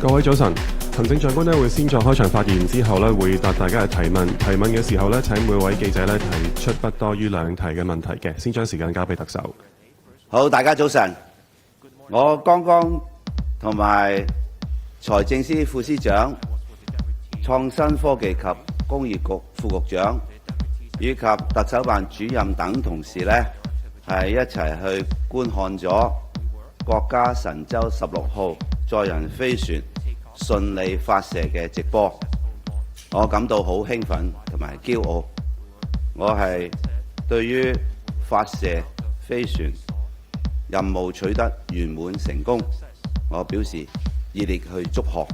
各位早晨，行政長官咧會先作開場發言，之後咧會答大家嘅提問。提問嘅時候咧，請每位記者咧提出不多於2題嘅問題嘅。先將時間交俾特首。好，大家早晨。我剛剛同埋財政司副司長、創新科技及工業局副局長以及特首辦主任等同事呢，係一齊去觀看咗國家神舟16號載人飛船順利發射嘅直播。我感到好興奮同埋驕傲。我係對於發射飛船任務取得圓滿成功，我表示熱烈去祝賀。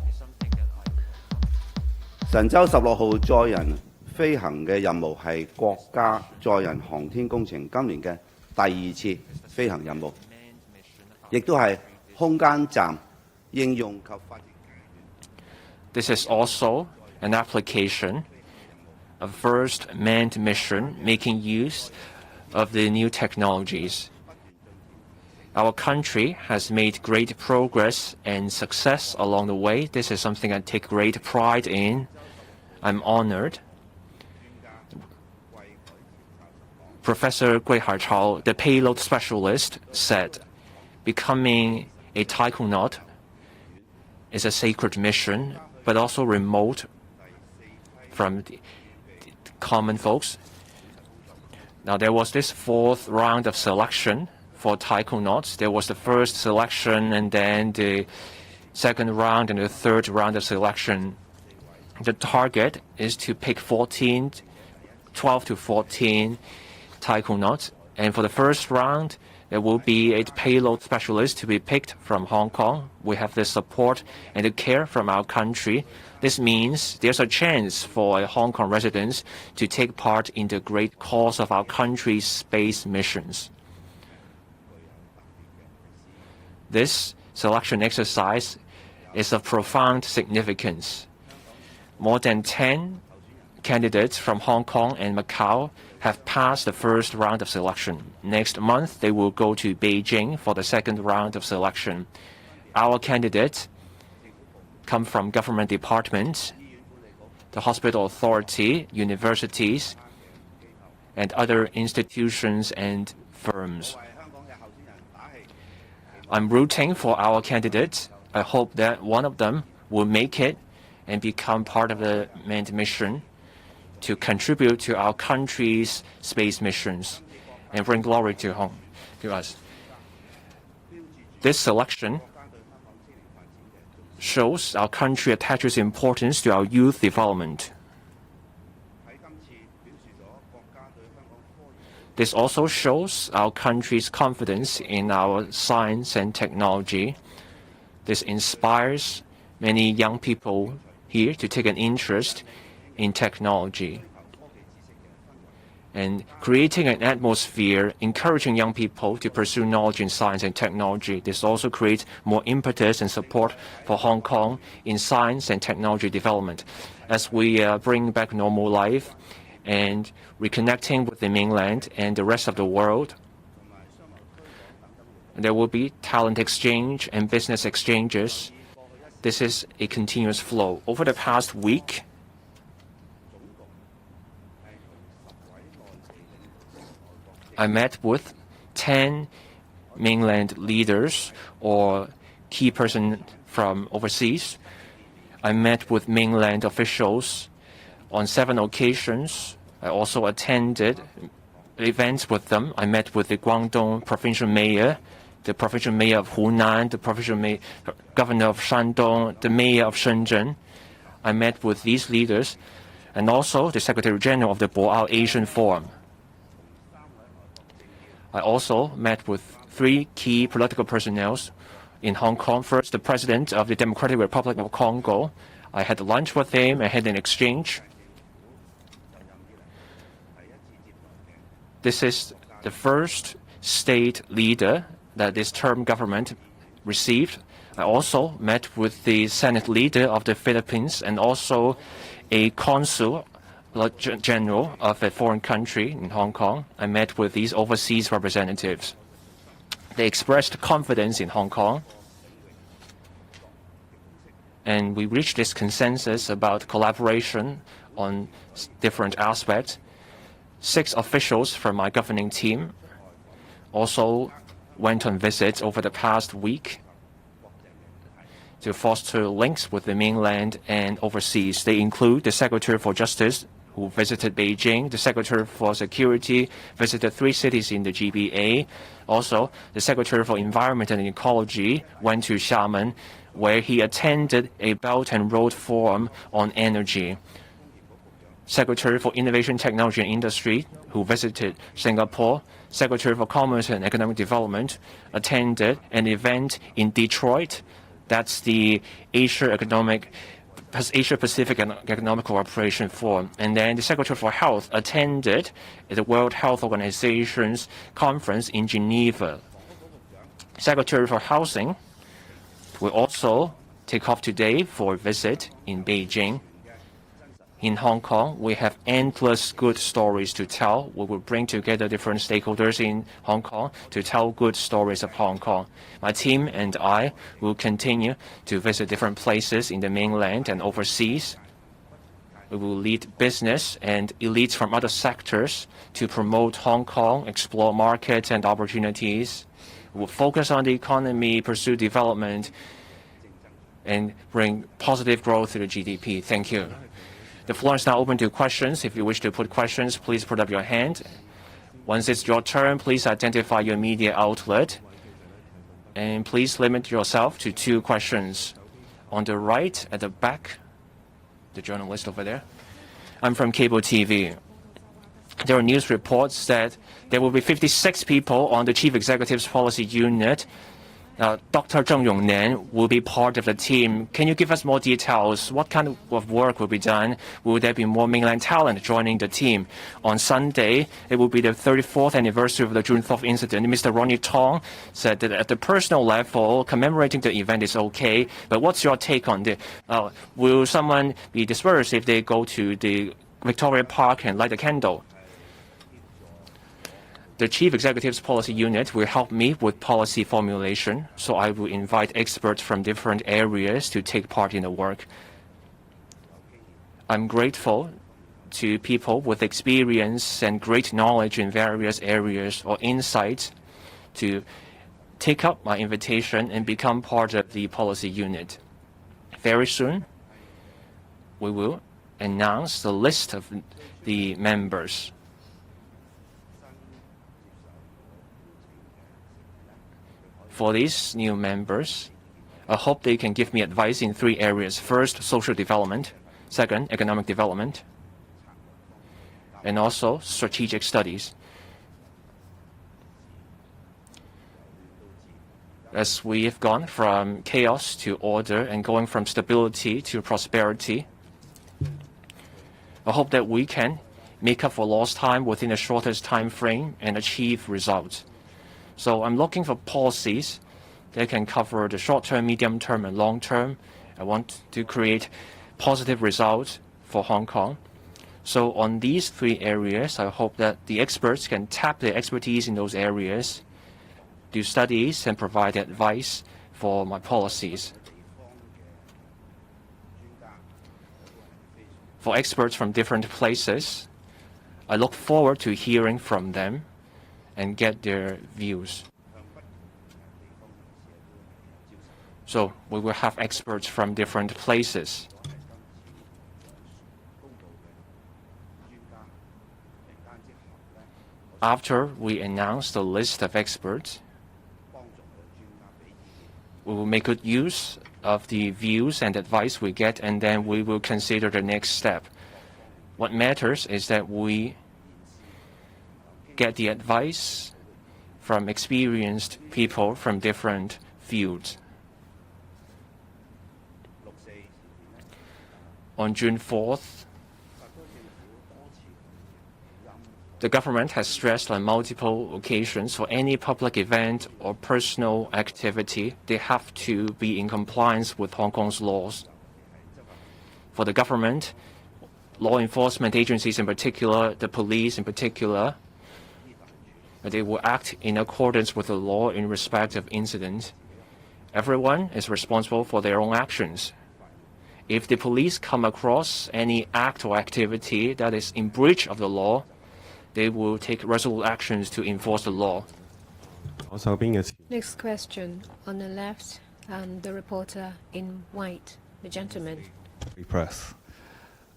神舟16號載人飛行嘅任務係國家載人航天工程今年嘅第2次飛行任務，亦都係空間站應用及發展。This is also an application of first manned mission making use of the new technologies. Our country has made great progress and success along the way. This is something I take great pride in. I'm honored. Professor Gui Haichao, the payload specialist, said, becoming a taikonaut is a sacred mission, but also remote from the common folks. Now, there was this 4th round of selection for taikonauts. There was the first selection and then the 2nd round and the 3rd round of selection. The target is to pick 12 to 14 taikonauts. And for the first round, there will be a payload specialist to be picked from Hong Kong. We have the support and the care from our country. This means there's a chance for Hong Kong residents to take part in the great cause of our country's space missions. This selection exercise is of profound significance. More than 10 candidates from Hong Kong and Macau have passed the first round of selection. Next month, they will go to Beijing for the 2nd round of selection. Our candidates come from government departments, the hospital authority, universities, and other institutions and firms. I'm rooting for our candidates. I hope that one of them will make it and become part of the manned mission to contribute to our country's space missions and bring glory to us. This selection shows our country attaches importance to our youth development. This also shows our country's confidence in our science and technology. This inspires many young people here to take an interest in technology and creating an atmosphere encouraging young people to pursue knowledge in science and technology. This also creates more impetus and support for Hong Kong in science and technology development. As we bring back normal life and reconnecting with the mainland and the rest of the world, there will be talent exchange and business exchanges. This is a continuous flow. Over the past week, I met with 10 mainland leaders or key persons from overseas. I met with mainland officials on 7 occasions. I also attended events with them. I met with the Guangdong provincial mayor, the provincial mayor of Hunan, the provincial governor of Shandong, the mayor of Shenzhen. I met with these leaders and also the Secretary General of the Boao Asian Forum. I also met with 3 key political personnel in Hong Kong. First, the President of the Democratic Republic of Congo. I had lunch with him. I had an exchange. This is the first state leader that this term government received. I also met with the Senate leader of the Philippines and also a consul general of a foreign country in Hong Kong. I met with these overseas representatives. They expressed confidence in Hong Kong And we reached this consensus about collaboration on different aspects. 6 officials from my governing team also went on visits over the past week to foster links with the mainland and overseas. They include the Secretary for Justice, who visited Beijing. The Secretary for Security visited 3 cities in the GBA. Also, the Secretary for Environment and Ecology went to Xiamen, where he attended a Belt and Road Forum on energy. Secretary for Innovation, Technology and Industry, who visited Singapore. Secretary for Commerce and Economic Development attended an event in Detroit. That's the Asia-Pacific Economic Cooperation Forum. And then the Secretary for Health attended the World Health Organization's conference in Geneva. Secretary for Housing will also take off today for a visit in Beijing. In Hong Kong, we have endless good stories to tell. We will bring together different stakeholders in Hong Kong to tell good stories of Hong Kong. My team and I will continue to visit different places in the mainland and overseas. We will lead business and elites from other sectors to promote Hong Kong, explore markets and opportunities. We will focus on the economy, pursue development, and bring positive growth to the GDP. Thank you. The floor is now open to questions. If you wish to put questions, please put up your hand. Once it's your turn, please identify your media outlet. And please limit yourself to 2 questions. On the right, at the back, the journalist over there. I'm from cable TV. There are news reports that there will be 56 people on the Chief Executive's Policy Unit. Dr. Zheng Yongnan will be part of the team. Can you give us more details? What kind of work will be done? Will there be more mainland talent joining the team? On Sunday, it will be the 34th anniversary of the June 4th incident. Mr. Ronnie Tong said that at the personal level, commemorating the event is okay, but what's your take on this? Will someone be dispersed if they go to the Victoria Park and light a candle? The Chief Executive's Policy Unit will help me with policy formulation, so I will invite experts from different areas to take part in the work. I'm grateful to people with experience and great knowledge in various areas or insights to take up my invitation and become part of the Policy Unit. Very soon, we will announce the list of the members. For these new members, I hope they can give me advice in 3 areas. First, social development. Second, economic development. And also strategic studies. As we have gone from chaos to order and going from stability to prosperity, I hope that we can make up for lost time within the shortest time frame and achieve results. So I'm looking for policies that can cover the short-term, medium-term, and long-term. I want to create positive results for Hong Kong. So on these 3 areas, I hope that the experts can tap their expertise in those areas, do studies, and provide advice for my policies. For experts from different places, I look forward to hearing from them and get their views. So we will have experts from different places. After we announce the list of experts, we will make good use of the views and advice we get, and then we will consider the next step. What matters is that we get the advice from experienced people from different fields. On June 4th, the government has stressed on multiple occasions for any public event or personal activity, they have to be in compliance with Hong Kong's laws. For the government, law enforcement agencies in particular, the police in particular, they will act in accordance with the law in respect of incidents. Everyone is responsible for their own actions. If the police come across any act or activity that is in breach of the law, they will take resolute actions to enforce the law. 我手邊嘅 Next question on the left, the reporter in white, the gentleman. Press.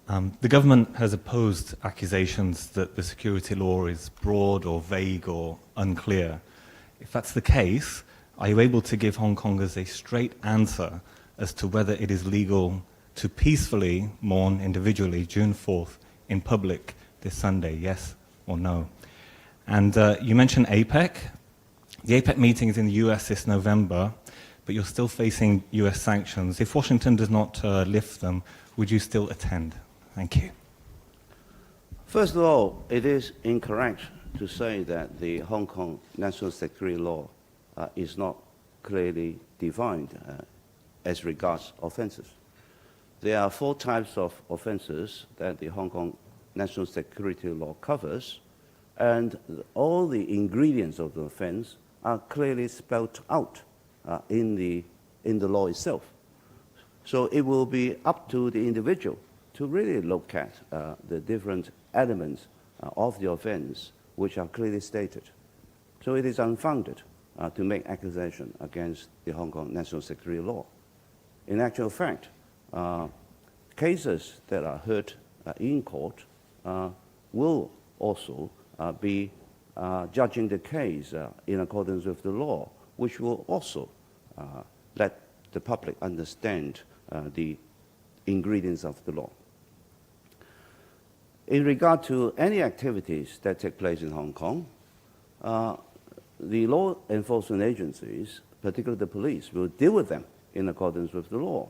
The government has opposed accusations that the security law is broad or vague or unclear. If that's the case, are you able to give Hong Kongers a straight answer as to whether it is legal to peacefully mourn individually June 4th in public this Sunday, yes or no? And you mentioned APEC. The APEC meeting is in the US this November, but you're still facing US sanctions. If Washington does not lift them, would you still attend? Thank you. First of all, it is incorrect to say that the Hong Kong national security law is not clearly defined as regards offences. There are 4 types of offences that the Hong Kong national security law covers, and all the ingredients of the offence are clearly spelled out in the law itself. So it will be up to the individual to really look at the different elements of the offence which are clearly stated. So it is unfounded to make accusation against the Hong Kong national security law. In actual fact, cases that are heard in court will also be judging the case in accordance with the law, which will also let the public understand the ingredients of the law. In regard to any activities that take place in Hong Kong, the law enforcement agencies, particularly the police, will deal with them in accordance with the law.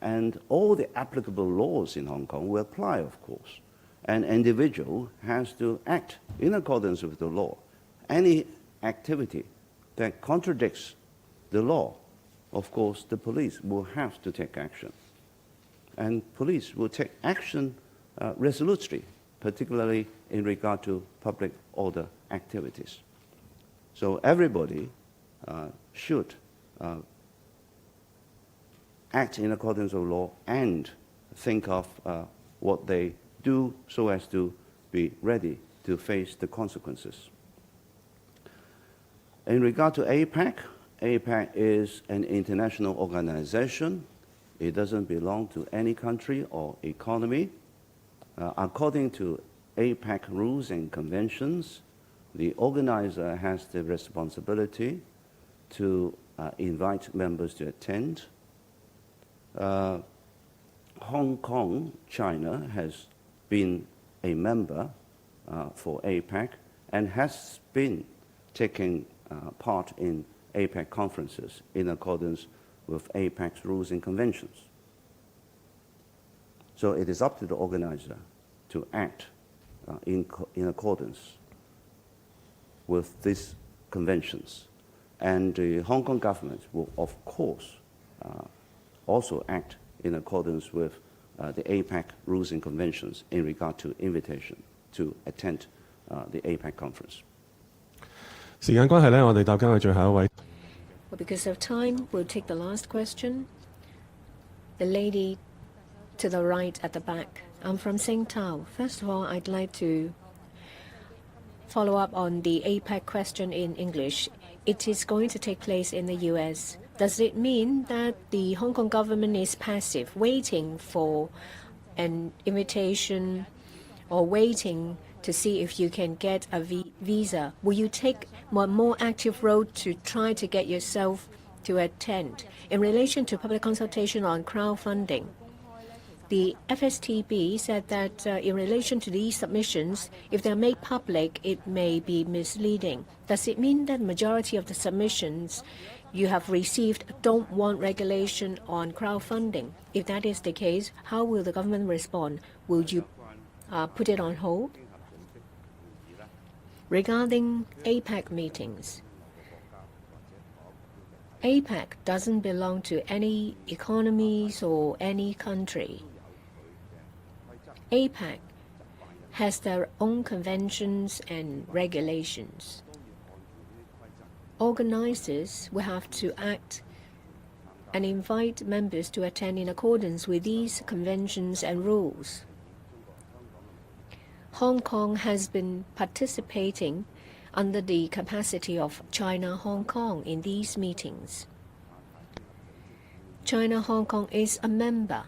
And all the applicable laws in Hong Kong will apply, of course. An individual has to act in accordance with the law. Any activity that contradicts the law, of course, the police will have to take action. And police will take action resolutely, particularly in regard to public order activities. So everybody should act in accordance with law and think of what they do so as to be ready to face the consequences. In regard to APEC, APEC is an international organization. It doesn't belong to any country or economy. According to APEC rules and conventions, the organizer has the responsibility to invite members to attend. Hong Kong, China, has been a member for APEC and has been taking part in APEC conferences in accordance with APEC's rules and conventions. So it is up to the organizer to act in accordance with these conventions. And the Hong Kong government will, of course, also act in accordance with the APEC rules and conventions in regard to invitation to attend the APEC conference. 時間關係呢，我哋答緊我最後一位。Well, because of time, we'll take the last question. The lady to the right at the back. I'm from Sing Tao. First of all, I'd like to follow up on the APEC question in English. It is going to take place in the US. Does it mean that the Hong Kong government is passive, waiting for an invitation or waiting to see if you can get a visa? Will you take a more active role to try to get yourself to attend? In relation to public consultation on crowdfunding, the FSTB said that in relation to these submissions, if they're made public, it may be misleading. Does it mean that the majority of the submissions you have received don't want regulation on crowdfunding? If that is the case, how will the government respond? Will you put it on hold? Regarding APEC meetings, APEC doesn't belong to any economies or any country. APEC has their own conventions and regulations. Organizers will have to act and invite members to attend in accordance with these conventions and rules. Hong Kong has been participating under the capacity of China-Hong Kong in these meetings. China-Hong Kong is a member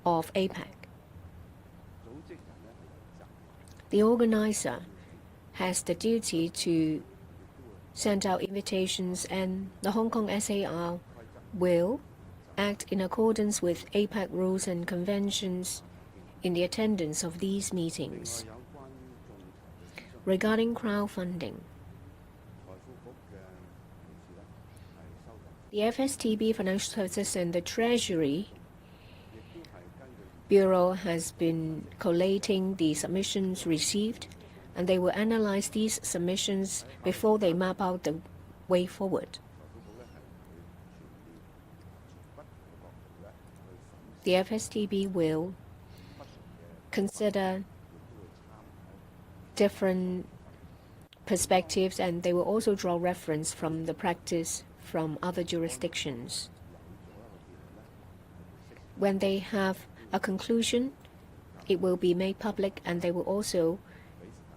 of APEC. The organizer has the duty to send out invitations, and the Hong Kong SAR will act in accordance with APEC rules and conventions in the attendance of these meetings. Regarding crowdfunding, the FSTB Financial Services and the Treasury Bureau has been collating the submissions received, and they will analyze these submissions before they map out the way forward. The FSTB will consider different perspectives, and they will also draw reference from the practice from other jurisdictions. When they have a conclusion, it will be made public, and they will also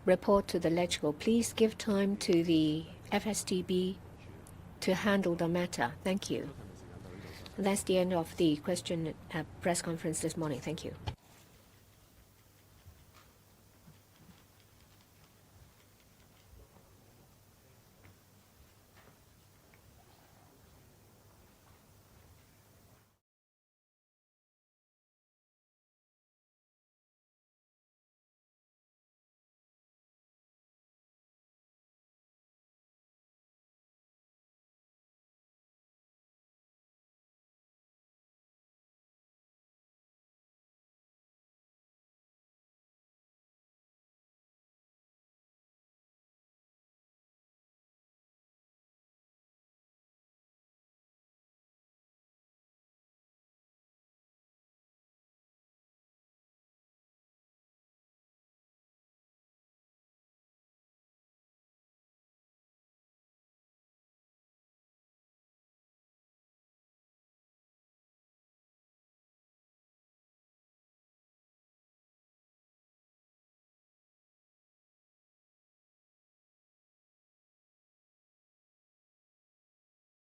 report to the LegCo. Please give time to the FSTB to handle the matter. Thank you. That's the end of the question press conference this morning. Thank you.